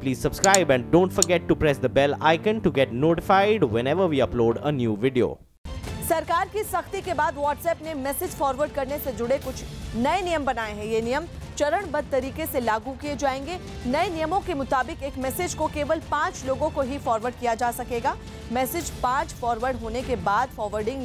please subscribe and don't forget to press the bell icon to get notified whenever we upload a new video. सरकार की सख्ती के बाद WhatsApp ने message forward करने से जुड़े कुछ नए नियम बनाए हैं। ये नियम चरणबद्ध तरीके से लागू किए जाएंगे। नए नियमों के मुताबिक एक मैसेज को केवल 5 लोगों को ही फॉरवर्ड किया जा सकेगा। मैसेज 5 फॉरवर्ड होने के बाद फॉरवर्डिंग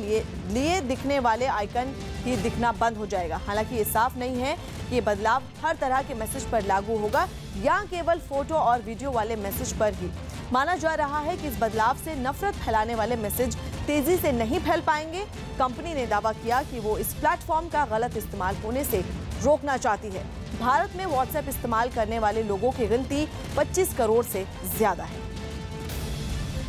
लिए दिखने वाले आइकन ही दिखना बंद हो जाएगा। हालांकि ये साफ नहीं है कि ये बदलाव हर तरह के मैसेज पर लागू होगा या केवल फोटो और वीडियो वाले मैसेज पर ही। माना जा रहा है कि इस बदलाव से नफरत फैलाने वाले मैसेज तेजी से नहीं फैल पाएंगे। कंपनी ने दावा किया कि वो इस प्लेटफॉर्म का गलत इस्तेमाल होने से रोकना चाहती है। भारत में व्हाट्सएप इस्तेमाल करने वाले लोगों की गिनती 25 करोड़ से ज्यादा है।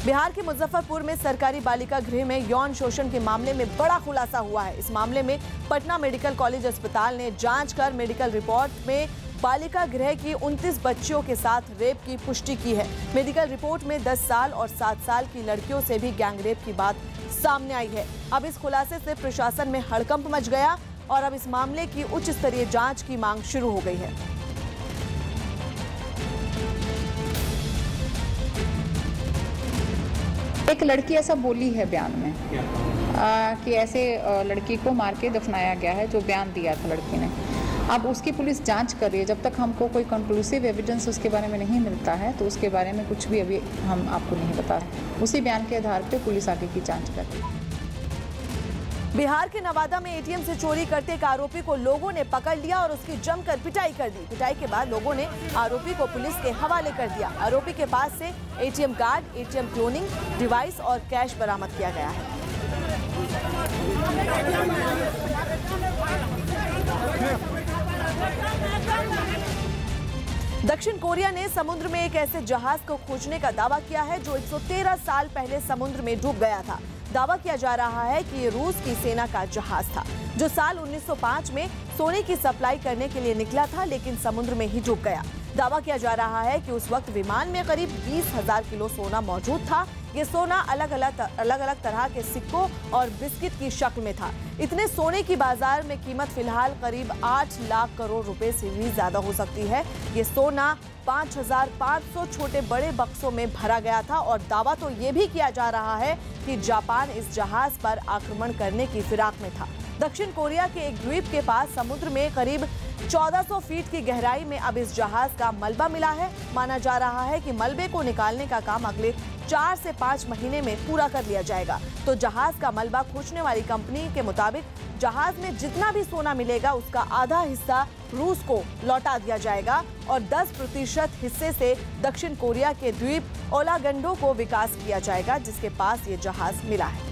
बिहार के मुजफ्फरपुर में सरकारी बालिका गृह में यौन शोषण के मामले में बड़ा खुलासा हुआ है। इस मामले में पटना मेडिकल कॉलेज अस्पताल ने जांच कर मेडिकल रिपोर्ट में बालिका गृह की 29 बच्चियों के साथ रेप की पुष्टि की है। मेडिकल रिपोर्ट में 10 साल और 7 साल की लड़कियों से भी गैंगरेप की बात सामने आई है। अब इस खुलासे से प्रशासन में हड़कंप मच गया और अब इस मामले की उच्च स्तरीय जांच की मांग शुरू हो गई है। एक लड़की ऐसा बोली है बयान में कि ऐसे लड़की को मार के दफनाया गया है, जो बयान दिया था लड़की ने। अब उसकी पुलिस जांच कर रही है। जब तक हमको कोई कंक्लूसिव एविडेंस उसके बारे में नहीं मिलता है तो उसके बारे में कुछ भी अभी हम आपको नहीं बता रहे। उसी बयान के आधार पर पुलिस आगे की जांच कर रही है। बिहार के नवादा में एटीएम से चोरी करते एक आरोपी को लोगों ने पकड़ लिया और उसकी जमकर पिटाई कर दी। पिटाई के बाद लोगों ने आरोपी को पुलिस के हवाले कर दिया। आरोपी के पास से ATM card, ATM cloning device और कैश बरामद किया गया है। दक्षिण कोरिया ने समुद्र में एक ऐसे जहाज को खोजने का दावा किया है जो 113 साल पहले समुद्र में डूब गया था। दावा किया जा रहा है कि ये रूस की सेना का जहाज था जो साल 1905 में सोने की सप्लाई करने के लिए निकला था, लेकिन समुद्र में ही डूब गया। दावा किया जा रहा है कि उस वक्त विमान में करीब 20,000 किलो सोना मौजूद था। ये सोना अलग अलग तरह के सिक्कों और बिस्किट की शक्ल में था। इतने सोने की बाजार में कीमत फिलहाल करीब 8 लाख करोड़ रुपए से भी ज्यादा हो सकती है। ये सोना 5,500 छोटे बड़े बक्सों में भरा गया था और दावा तो ये भी किया जा रहा है कि जापान इस जहाज पर आक्रमण करने की फिराक में था। दक्षिण कोरिया के एक द्वीप के पास समुद्र में करीब 1400 फीट की गहराई में अब इस जहाज का मलबा मिला है। माना जा रहा है कि मलबे को निकालने का काम अगले 4 से 5 महीने में पूरा कर लिया जाएगा। तो जहाज का मलबा खोजने वाली कंपनी के मुताबिक जहाज में जितना भी सोना मिलेगा उसका आधा हिस्सा रूस को लौटा दिया जाएगा और 10% हिस्से से दक्षिण कोरिया के द्वीप ओलागंडो को विकास किया जाएगा, जिसके पास ये जहाज मिला है।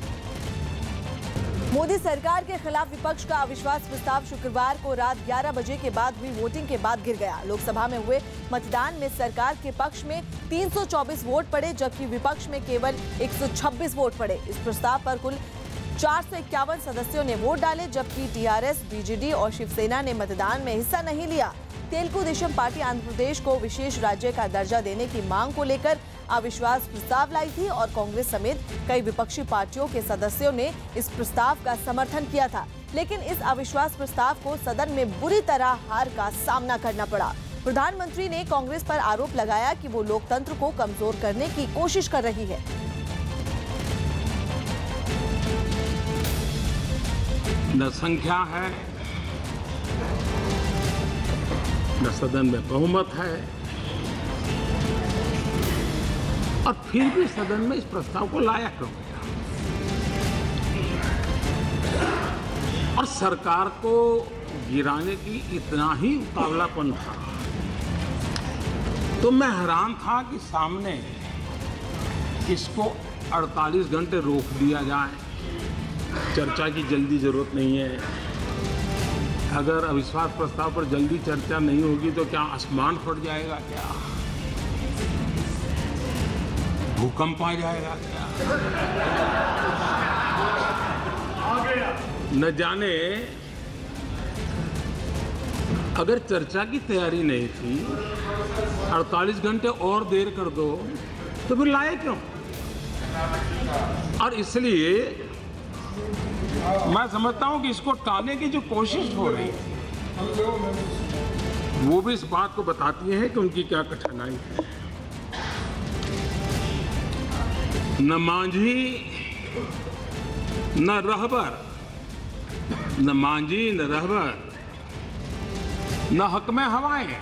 मोदी सरकार के खिलाफ विपक्ष का अविश्वास प्रस्ताव शुक्रवार को रात 11 बजे के बाद हुई वोटिंग के बाद गिर गया। लोकसभा में हुए मतदान में सरकार के पक्ष में 324 वोट पड़े, जबकि विपक्ष में केवल 126 वोट पड़े। इस प्रस्ताव पर कुल 451 सदस्यों ने वोट डाले, जबकि टीआरएस, बीजेडी और शिवसेना ने मतदान में हिस्सा नहीं लिया। तेलुगु देशम पार्टी आंध्र प्रदेश को विशेष राज्य का दर्जा देने की मांग को लेकर अविश्वास प्रस्ताव लाई थी और कांग्रेस समेत कई विपक्षी पार्टियों के सदस्यों ने इस प्रस्ताव का समर्थन किया था। लेकिन इस अविश्वास प्रस्ताव को सदन में बुरी तरह हार का सामना करना पड़ा। प्रधानमंत्री ने कांग्रेस पर आरोप लगाया कि वो लोकतंत्र को कमजोर करने की कोशिश कर रही है। न संख्या है, न सदन में बहुमत है और फिर भी सदन में इस प्रस्ताव को लाया क्यों गया? और सरकार को गिराने की इतना ही उतावलापन था तो मैं हैरान था कि सामने इसको 48 घंटे रोक दिया जाए। चर्चा की जल्दी जरूरत नहीं है। अगर अविश्वास प्रस्ताव पर जल्दी चर्चा नहीं होगी तो क्या आसमान फट जाएगा? क्या भूकंप आ जाएगा? क्या न जाने। अगर चर्चा की तैयारी नहीं थी, 48 घंटे और देर कर दो तो फिर लाए क्यों? और इसलिए मैं समझता हूं कि इसको टालने की जो कोशिश हो रही है वो भी इस बात को बताती है कि उनकी क्या कठिनाई है। न मांझी न रहबर, न मांझी न रहबर, न हक में हवाएं,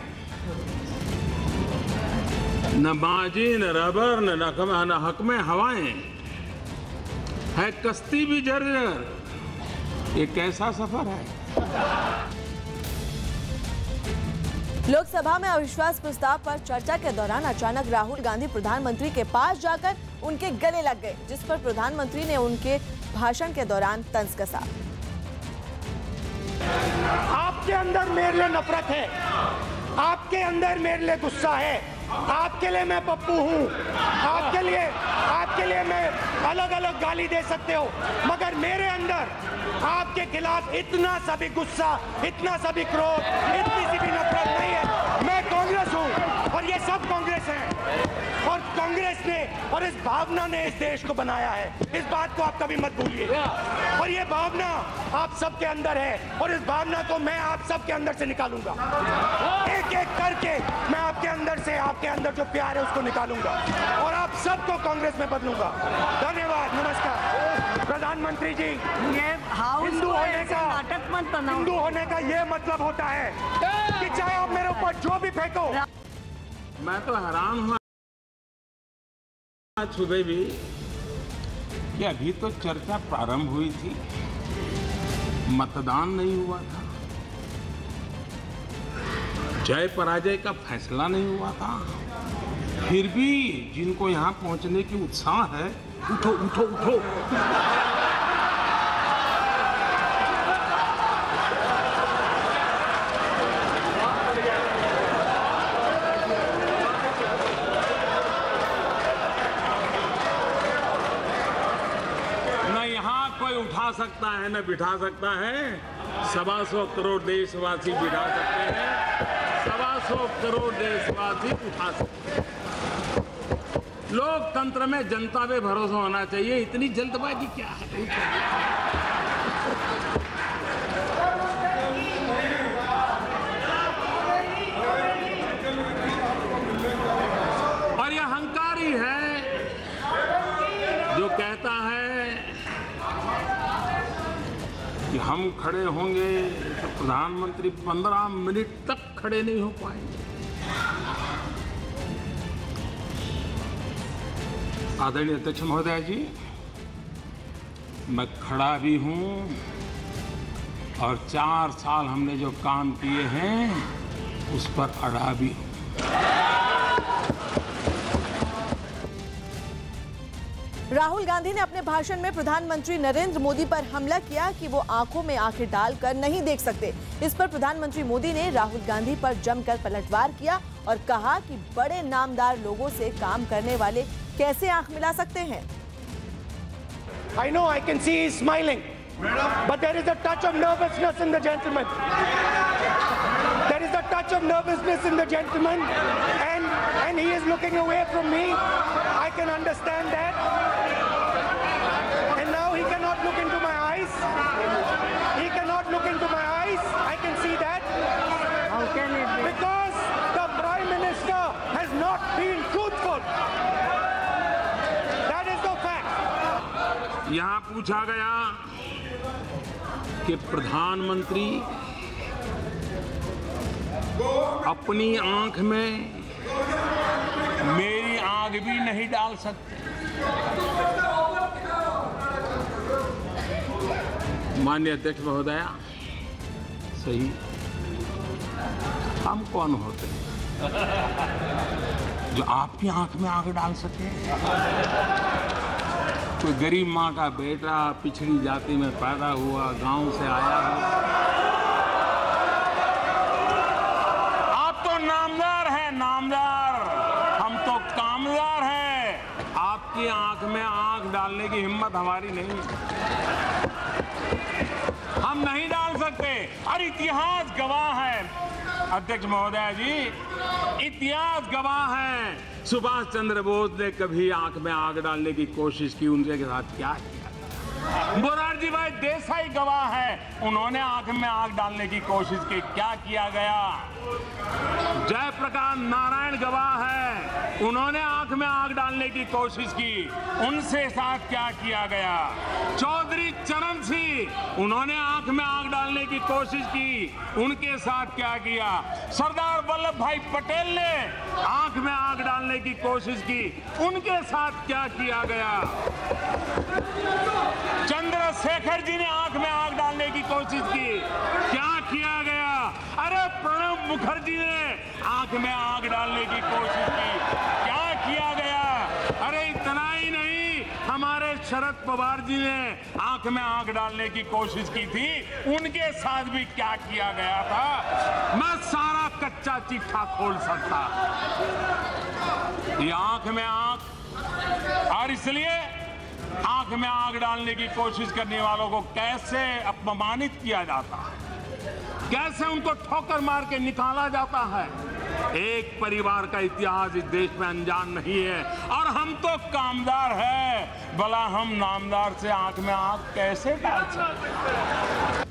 न मांझी न रहबर न हक में हवाएं, है कश्ती भी जर्जर, ये कैसा सफर है। लोकसभा में अविश्वास प्रस्ताव पर चर्चा के दौरान अचानक राहुल गांधी प्रधानमंत्री के पास जाकर उनके गले लग गए, जिस पर प्रधानमंत्री ने उनके भाषण के दौरान तंज कसा। आपके अंदर मेरे लिए नफरत है, आपके अंदर मेरे लिए गुस्सा है, आपके लिए मैं पप्पू हूँ, आपके लिए मैं अलग अलग गाली दे सकते हो, मगर मेरे अंदर आपके खिलाफ इतना सा भी गुस्सा, इतना सा भी क्रोध, इतनी सी भी नफरत नहीं है। मैं कांग्रेस हूँ और ये सब कांग्रेस है, और कांग्रेस ने और इस भावना ने इस देश को बनाया है। इस बात को आप कभी मत भूलिए, और ये भावना आप सबके अंदर है, और इस भावना को मैं आप सबके अंदर से निकालूंगा। एक एक करके मैं आपके अंदर से, आपके अंदर जो प्यार है उसको निकालूंगा, और आप सबको कांग्रेस में बदलूंगा। धन्यवाद, नमस्कार। प्रधानमंत्री जी, हिंदू होने का ये मतलब होता है कि चाहे आप मेरे ऊपर जो भी फेंको। मैं तो हैरान हूँ आज सुबह भी कि अभी तो चर्चा प्रारंभ हुई थी, मतदान नहीं हुआ था, जय पराजय का फैसला नहीं हुआ था, फिर भी जिनको यहाँ पहुँचने की उत्साह है, उठो उठो उठो। उठा सकता है न बिठा सकता है, 125 करोड़ देशवासी बिठा सकते हैं, 125 करोड़ देशवासी उठा सकते हैं। लोकतंत्र में जनता पे भरोसा होना चाहिए, इतनी जल्दबाजी क्या है। और यह अहंकारी है जो कहता है कि हम खड़े होंगे तो प्रधानमंत्री 15 मिनट तक खड़े नहीं हो पाएंगे। आदरणीय अध्यक्ष महोदय जी, मैं खड़ा भी हूं और 4 साल हमने जो काम किए हैं उस पर अड़ा भी हूं। राहुल गांधी ने अपने भाषण में प्रधानमंत्री नरेंद्र मोदी पर हमला किया कि वो आंखों में आंखें डालकर नहीं देख सकते। इस पर प्रधानमंत्री मोदी ने राहुल गांधी पर जमकर पलटवार किया और कहा कि बड़े नामदार लोगों से काम करने वाले कैसे आंख मिला सकते हैं। I know, I can see he's smiling, but there is a touch of nervousness in the gentleman. There is a touch of nervousness in the gentleman, and he is looking away from me. I can understand that. And now he cannot look into my eyes. He cannot look into my eyes. I can see that. How can it be? Because the Prime Minister has not been truthful. That is the fact. यहाँ पूछा गया कि प्रधानमंत्री अपनी आंख में मेरी आंख भी नहीं डाल सकते। माननीय अध्यक्ष महोदया, सही, हम कौन होते हैं जो आपकी आंख में आंख डाल सके? कोई गरीब माँ का बेटा पिछड़ी जाति में पैदा हुआ, गांव से आया हो, आप तो नामदार हैं, नामदार, हम तो कामदार हैं। आपकी आंख में आंख डालने की हिम्मत हमारी नहीं, हम नहीं डाल सकते। और इतिहास गवाह है अध्यक्ष महोदय जी, इतिहास गवाह है। सुभाष चंद्र बोस ने कभी आंख में आग डालने की कोशिश की, उनके साथ क्या किया? मोरारजी भाई देसाई गवाह है, उन्होंने आंख में आग डालने की कोशिश की, क्या किया गया? जयप्रकाश नारायण गवाह है, उन्होंने आंख में आग डालने की कोशिश की, उनसे साथ क्या किया गया। चौधरी चरण सिंह, उन्होंने आंख में आग डालने की कोशिश की, उनके साथ क्या किया। सरदार वल्लभ भाई पटेल ने आंख में आग डालने की कोशिश की, उनके साथ क्या किया गया। चंद्रशेखर जी ने आंख में आग डालने की कोशिश की, क्या किया गया। अरे प्रणब मुखर्जी ने आंख में आग डालने की कोशिश की, क्या किया गया। अरे इतना ही नहीं, हमारे शरद पवार जी ने आंख में आग डालने की कोशिश की थी, उनके साथ भी क्या किया गया था। मैं सारा कच्चा चिट्ठा खोल सकता। ये आंख में आंख, और इसलिए आंख में आग डालने की कोशिश करने वालों को कैसे अपमानित किया जाता है, कैसे उनको ठोकर मार के निकाला जाता है। एक परिवार का इतिहास इस देश में अनजान नहीं है, और हम तो कामदार है, भला हम नामदार से आंख में आंख कैसे डाल सकते।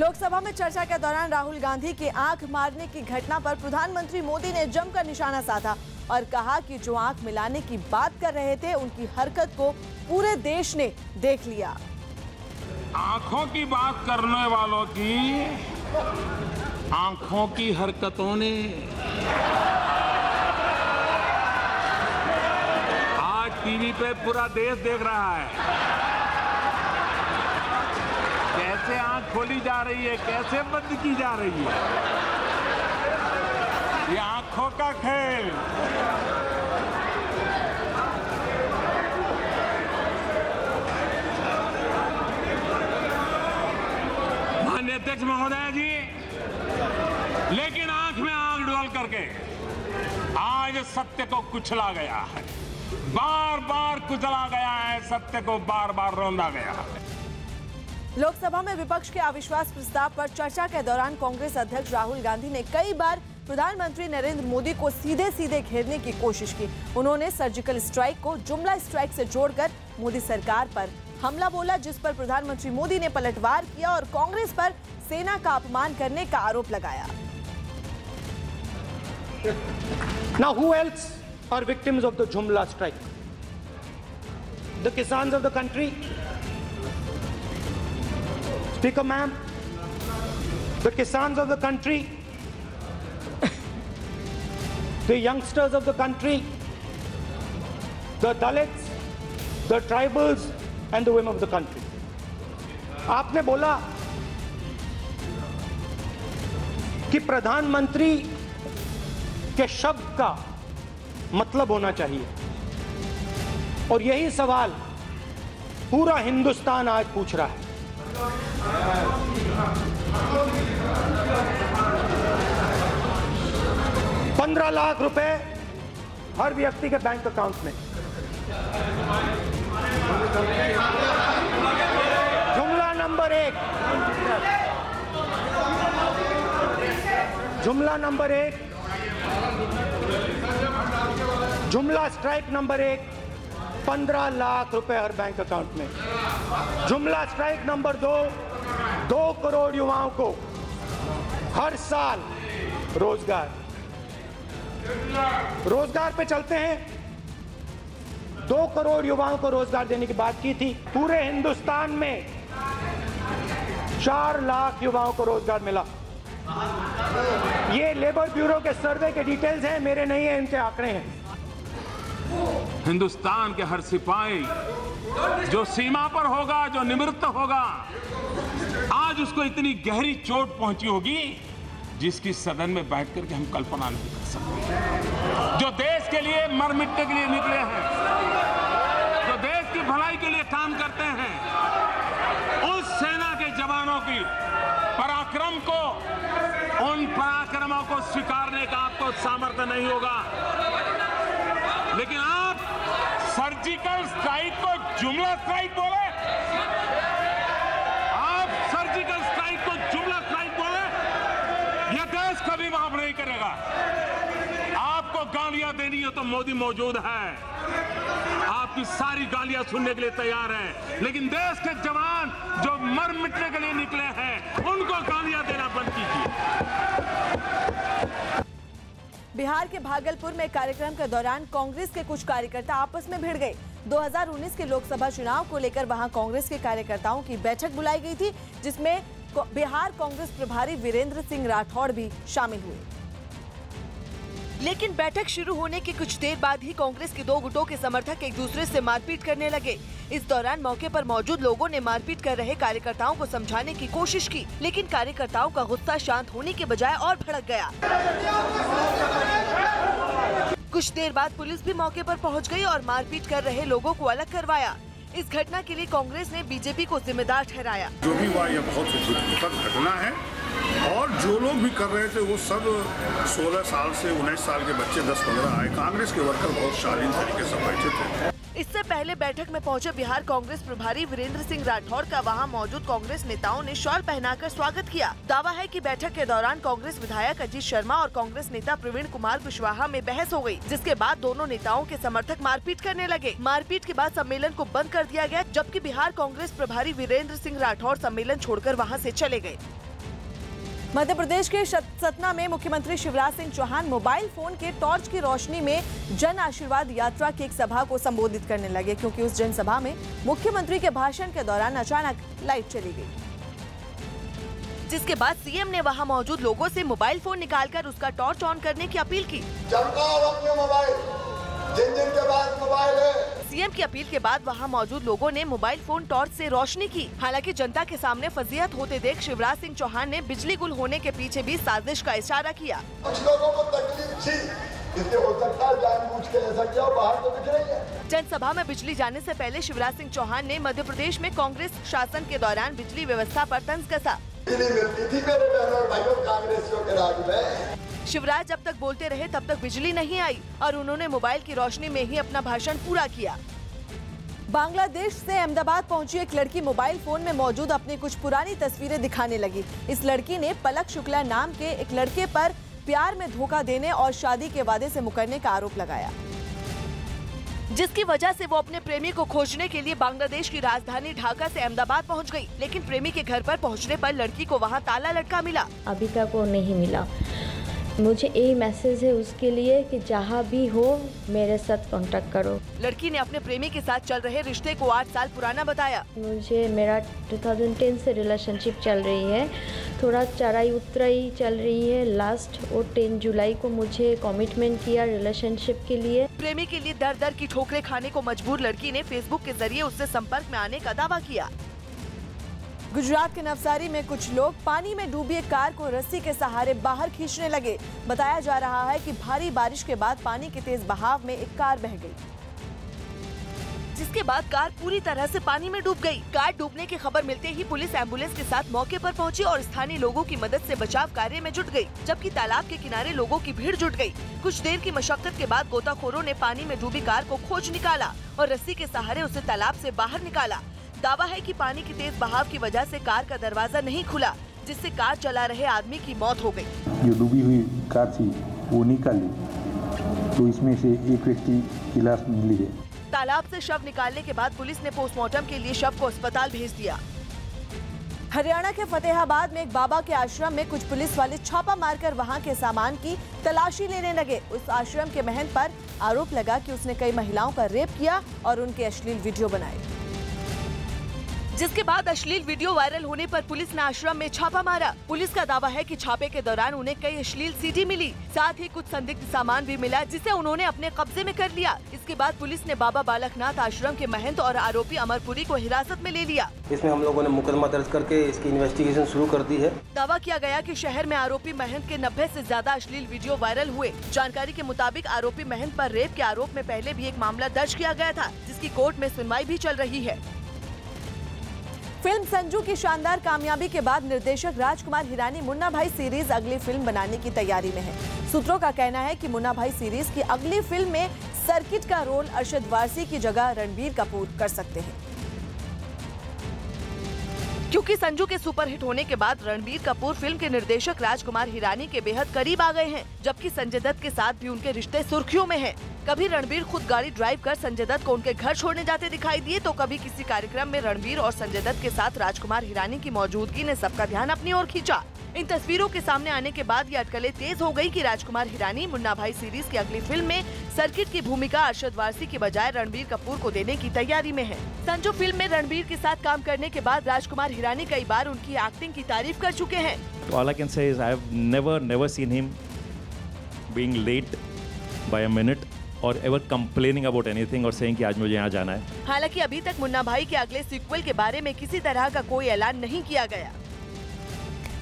लोकसभा में चर्चा के दौरान राहुल गांधी की आंख मारने की घटना पर प्रधानमंत्री मोदी ने जमकर निशाना साधा और कहा कि जो आंख मिलाने की बात कर रहे थे, उनकी हरकत को पूरे देश ने देख लिया। आंखों की बात करने वालों की आंखों की हरकतों ने आज टीवी पे पूरा देश देख रहा है, कैसे आंख खोली जा रही है, कैसे बंद की जा रही है। ये आंखों का खेल। माननीय अध्यक्ष महोदय जी, लेकिन आंख में आंख डाल करके आज सत्य को कुचला गया है, बार बार कुचला गया है, सत्य को बार बार रौंदा गया है। लोकसभा में विपक्ष के अविश्वास प्रस्ताव पर चर्चा के दौरान कांग्रेस अध्यक्ष राहुल गांधी ने कई बार प्रधानमंत्री नरेंद्र मोदी को सीधे सीधे घेरने की कोशिश की। उन्होंने सर्जिकल स्ट्राइक को जुमला स्ट्राइक से जोड़कर मोदी सरकार पर हमला बोला, जिस पर प्रधानमंत्री मोदी ने पलटवार किया और कांग्रेस पर सेना का अपमान करने का आरोप लगाया। Now who else are victims of the Jumla strike? The Kisans of the country. Speaker ma'am, the Kisans of the country, the youngsters of the country, the Dalits, the tribals and the women of the country. आपने बोला कि प्रधानमंत्री के शब्द का मतलब होना चाहिए, और यही सवाल पूरा हिंदुस्तान आज पूछ रहा है। 15 लाख रुपए हर व्यक्ति के बैंक अकाउंट में। जुमला नंबर 1, जुमला नंबर 1, जुमला स्ट्राइक नंबर 1, 15 लाख रुपए हर बैंक अकाउंट में। जुमला स्ट्राइक नंबर 2, 2 करोड़ युवाओं को हर साल रोजगार। रोजगार पे चलते हैं। 2 करोड़ युवाओं को रोजगार देने की बात की थी। पूरे हिंदुस्तान में 4 लाख युवाओं को रोजगार मिला। ये लेबर ब्यूरो के सर्वे के डिटेल्स हैं, मेरे नहीं है, इनके आंकड़े हैं। हिंदुस्तान के हर सिपाही जो सीमा पर होगा, जो निवृत्त होगा, आज उसको इतनी गहरी चोट पहुंची होगी जिसकी सदन में बैठ करके हम कल्पना नहीं कर सकते। जो देश के लिए मर मिटने के लिए निकले हैं, जो देश की भलाई के लिए काम करते हैं, उस सेना के जवानों की पराक्रम को, उन पराक्रमों को स्वीकारने का आपको सामर्थ्य नहीं होगा। लेकिन आप सर्जिकल स्ट्राइक को जुमला स्ट्राइक बोले, आप सर्जिकल स्ट्राइक को जुमला स्ट्राइक बोले, यह देश कभी माफ नहीं करेगा। आपको गालियां देनी है तो मोदी मौजूद है, आपकी सारी गालियां सुनने के लिए तैयार है। लेकिन देश के जवान जो मर मिटने के लिए निकले हैं, उनको गालियां देना बंद कीजिए। बिहार के भागलपुर में कार्यक्रम के दौरान कांग्रेस के कुछ कार्यकर्ता आपस में भिड़ गए। 2019 के लोकसभा चुनाव को लेकर वहां कांग्रेस के कार्यकर्ताओं की बैठक बुलाई गई थी, जिसमें बिहार कांग्रेस प्रभारी वीरेंद्र सिंह राठौड़ भी शामिल हुए। लेकिन बैठक शुरू होने के कुछ देर बाद ही कांग्रेस के दो गुटों के समर्थक एक दूसरे से मारपीट करने लगे। इस दौरान मौके पर मौजूद लोगों ने मारपीट कर रहे कार्यकर्ताओं को समझाने की कोशिश की, लेकिन कार्यकर्ताओं का गुस्सा शांत होने के बजाय और भड़क गया। कुछ देर बाद पुलिस भी मौके पर पहुंच गई और मारपीट कर रहे लोगों को अलग करवाया। इस घटना के लिए कांग्रेस ने बीजेपी को जिम्मेदार ठहराया। जो भी हुआ यह बहुत ही दुखद घटना है और जो लोग भी कर रहे थे वो सब 16 साल से 19 साल के बच्चे 10-15 आए। कांग्रेस के वर्कर बहुत शालीन तरीके से बैठे थे। इससे पहले बैठक में पहुंचे बिहार कांग्रेस प्रभारी वीरेंद्र सिंह राठौड़ का वहां मौजूद कांग्रेस नेताओं ने शॉल पहनाकर स्वागत किया। दावा है कि बैठक के दौरान कांग्रेस विधायक अजीत शर्मा और कांग्रेस नेता प्रवीण कुमार कुशवाहा में बहस हो गई, जिसके बाद दोनों नेताओं के समर्थक मारपीट करने लगे। मारपीट के बाद सम्मेलन को बंद कर दिया गया, जबकि बिहार कांग्रेस प्रभारी वीरेंद्र सिंह राठौड़ सम्मेलन छोड़कर वहां से चले गए। मध्य प्रदेश के सतना में मुख्यमंत्री शिवराज सिंह चौहान मोबाइल फोन के टॉर्च की रोशनी में जन आशीर्वाद यात्रा की एक सभा को संबोधित करने लगे, क्योंकि उस जनसभा में मुख्यमंत्री के भाषण के दौरान अचानक लाइट चली गई, जिसके बाद सीएम ने वहां मौजूद लोगों से मोबाइल फोन निकालकर उसका टॉर्च ऑन करने की अपील की। जिनके पास मोबाइल है। सीएम की अपील के बाद वहां मौजूद लोगों ने मोबाइल फोन टॉर्च से रोशनी की। हालांकि जनता के सामने फजीहत होते देख शिवराज सिंह चौहान ने बिजली गुल होने के पीछे भी साजिश का इशारा किया। कुछ लोगों को तकलीफ थी, इसलिए हो सकता है जानबूझ के ऐसा किया, बाहर तो दिख रही है। जनसभा में बिजली जाने से पहले शिवराज सिंह चौहान ने मध्य प्रदेश में कांग्रेस शासन के दौरान बिजली व्यवस्था पर तंज कसा। बिजली मिलती थी मेरे बहनों और भाइयों कांग्रेसियों के राज में। शिवराज जब तक बोलते रहे तब तक बिजली नहीं आई और उन्होंने मोबाइल की रोशनी में ही अपना भाषण पूरा किया। बांग्लादेश से अहमदाबाद पहुंची एक लड़की मोबाइल फोन में मौजूद अपनी कुछ पुरानी तस्वीरें दिखाने लगी। इस लड़की ने पलक शुक्ला नाम के एक लड़के पर प्यार में धोखा देने और शादी के वादे से मुकरने का आरोप लगाया, जिसकी वजह से वो अपने प्रेमी को खोजने के लिए बांग्लादेश की राजधानी ढाका से अहमदाबाद पहुंच गई। लेकिन प्रेमी के घर पर पहुंचने पर लड़की को वहां ताला लटका मिला। अभी तक वो नहीं मिला। मुझे यही मैसेज है उसके लिए कि जहाँ भी हो मेरे साथ कांटेक्ट करो। लड़की ने अपने प्रेमी के साथ चल रहे रिश्ते को 8 साल पुराना बताया। मुझे मेरा 2010 से रिलेशनशिप चल रही है, थोड़ा चढ़ाई उतराई चल रही है। लास्ट और 10 जुलाई को मुझे कमिटमेंट किया रिलेशनशिप के लिए। प्रेमी के लिए दर दर की ठोकरें खाने को मजबूर लड़की ने फेसबुक के जरिए उससे संपर्क में आने का दावा किया। गुजरात के नवसारी में कुछ लोग पानी में डूबी एक कार को रस्सी के सहारे बाहर खींचने लगे। बताया जा रहा है कि भारी बारिश के बाद पानी के तेज बहाव में एक कार बह गई, जिसके बाद कार पूरी तरह से पानी में डूब गई। कार डूबने की खबर मिलते ही पुलिस एम्बुलेंस के साथ मौके पर पहुंची और स्थानीय लोगों की मदद से बचाव कार्य में जुट गई, जबकि तालाब के किनारे लोगों की भीड़ जुट गई। कुछ देर की मशक्कत के बाद गोताखोरों ने पानी में डूबी कार को खोज निकाला और रस्सी के सहारे उसे तालाब से बाहर निकाला। दावा है कि पानी की तेज बहाव की वजह से कार का दरवाजा नहीं खुला, जिससे कार चला रहे आदमी की मौत हो गई। जो डूबी हुई कार थी वो निकाली तो इसमें से एक व्यक्ति की लाश मिली है। तालाब से शव निकालने के बाद पुलिस ने पोस्टमार्टम के लिए शव को अस्पताल भेज दिया। हरियाणा के फतेहाबाद में एक बाबा के आश्रम में कुछ पुलिस वाले छापा मारकर वहां के सामान की तलाशी लेने लगे। उस आश्रम के महंत पर आरोप लगा कि उसने कई महिलाओं का रेप किया और उनके अश्लील वीडियो बनाए, जिसके बाद अश्लील वीडियो वायरल होने पर पुलिस ने आश्रम में छापा मारा। पुलिस का दावा है कि छापे के दौरान उन्हें कई अश्लील सीडी मिली, साथ ही कुछ संदिग्ध सामान भी मिला, जिसे उन्होंने अपने कब्जे में कर लिया। इसके बाद पुलिस ने बाबा बालकनाथ आश्रम के महंत और आरोपी अमरपुरी को हिरासत में ले लिया। इसमें हम लोगों ने मुकदमा दर्ज करके इसकी इन्वेस्टिगेशन शुरू कर दी है। दावा किया गया कि शहर में आरोपी महंत के 90 से ज्यादा अश्लील वीडियो वायरल हुए। जानकारी के मुताबिक आरोपी महंत पर रेप के आरोप में पहले भी एक मामला दर्ज किया गया था, जिसकी कोर्ट में सुनवाई भी चल रही है। फिल्म संजू की शानदार कामयाबी के बाद निर्देशक राजकुमार हिरानी मुन्ना भाई सीरीज अगली फिल्म बनाने की तैयारी में है। सूत्रों का कहना है कि मुन्ना भाई सीरीज की अगली फिल्म में सर्किट का रोल अरशद वारसी की जगह रणबीर कपूर कर सकते हैं, क्योंकि संजू के सुपरहिट होने के बाद रणबीर कपूर फिल्म के निर्देशक राजकुमार हिरानी के बेहद करीब आ गए हैं, जबकि संजय दत्त के साथ भी उनके रिश्ते सुर्खियों में हैं। कभी रणबीर खुद गाड़ी ड्राइव कर संजय दत्त को उनके घर छोड़ने जाते दिखाई दिए, तो कभी किसी कार्यक्रम में रणबीर और संजय दत्त के साथ राजकुमार हिरानी की मौजूदगी ने सबका ध्यान अपनी ओर खींचा। इन तस्वीरों के सामने आने के बाद ये अटकलें तेज हो गई कि राजकुमार हिरानी मुन्ना भाई सीरीज की अगली फिल्म में सर्किट की भूमिका अरशद वारसी के बजाय रणबीर कपूर को देने की तैयारी में है। संजू फिल्म में रणबीर के साथ काम करने के बाद राजकुमार हिरानी कई बार उनकी एक्टिंग की तारीफ कर चुके हैं। All I can say is I have never seen him being late by a minute or ever complaining about anything और saying कि आज मुझे यहाँ जाना है। हालांकि अभी तक मुन्ना भाई के अगले सीक्वल के बारे में किसी तरह का कोई ऐलान नहीं किया गया।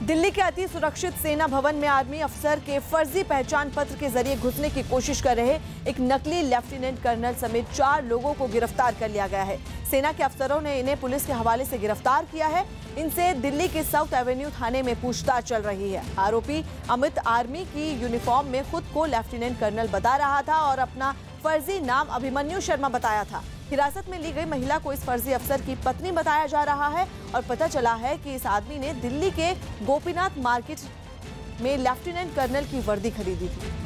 दिल्ली के अति सुरक्षित सेना भवन में आर्मी अफसर के फर्जी पहचान पत्र के जरिए घुसने की कोशिश कर रहे एक नकली लेफ्टिनेंट कर्नल समेत 4 लोगों को गिरफ्तार कर लिया गया है। सेना के अफसरों ने इन्हें पुलिस के हवाले से गिरफ्तार किया है। इनसे दिल्ली के साउथ एवेन्यू थाने में पूछताछ चल रही है। आरोपी अमित आर्मी की यूनिफॉर्म में खुद को लेफ्टिनेंट कर्नल बता रहा था और अपना फर्जी नाम अभिमन्यु शर्मा बताया था। हिरासत में ली गई महिला को इस फर्जी अफसर की पत्नी बताया जा रहा है और पता चला है कि इस आदमी ने दिल्ली के गोपीनाथ मार्केट में लेफ्टिनेंट कर्नल की वर्दी खरीदी थी।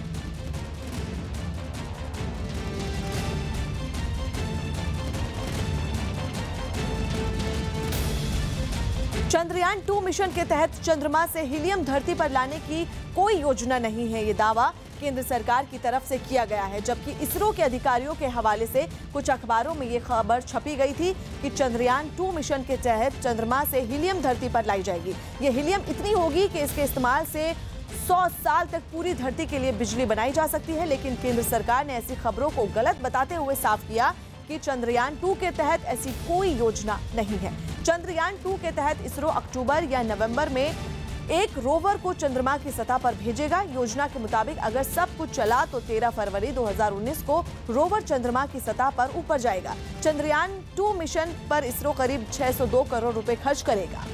चंद्रयान 2 मिशन के तहत चंद्रमा से हीलियम धरती पर लाने की कोई योजना नहीं है, ये दावा केंद्र सरकार की तरफ से किया गया है। जबकि इसरो के अधिकारियों के हवाले से कुछ अखबारों में ये खबर छपी गई थी कि चंद्रयान 2 मिशन के तहत चंद्रमा से हीलियम धरती पर लाई जाएगी। ये हीलियम इतनी होगी कि इसके इस्तेमाल से 100 साल तक पूरी धरती के लिए बिजली बनाई जा सकती है। लेकिन केंद्र सरकार ने ऐसी खबरों को गलत बताते हुए साफ किया कि चंद्रयान 2 के तहत ऐसी कोई योजना नहीं है। चंद्रयान 2 के तहत इसरो अक्टूबर या नवंबर में एक रोवर को चंद्रमा की सतह पर भेजेगा। योजना के मुताबिक अगर सब कुछ चला तो 13 फरवरी 2019 को रोवर चंद्रमा की सतह पर ऊपर जाएगा। चंद्रयान 2 मिशन पर इसरो करीब 602 करोड़ रुपए खर्च करेगा।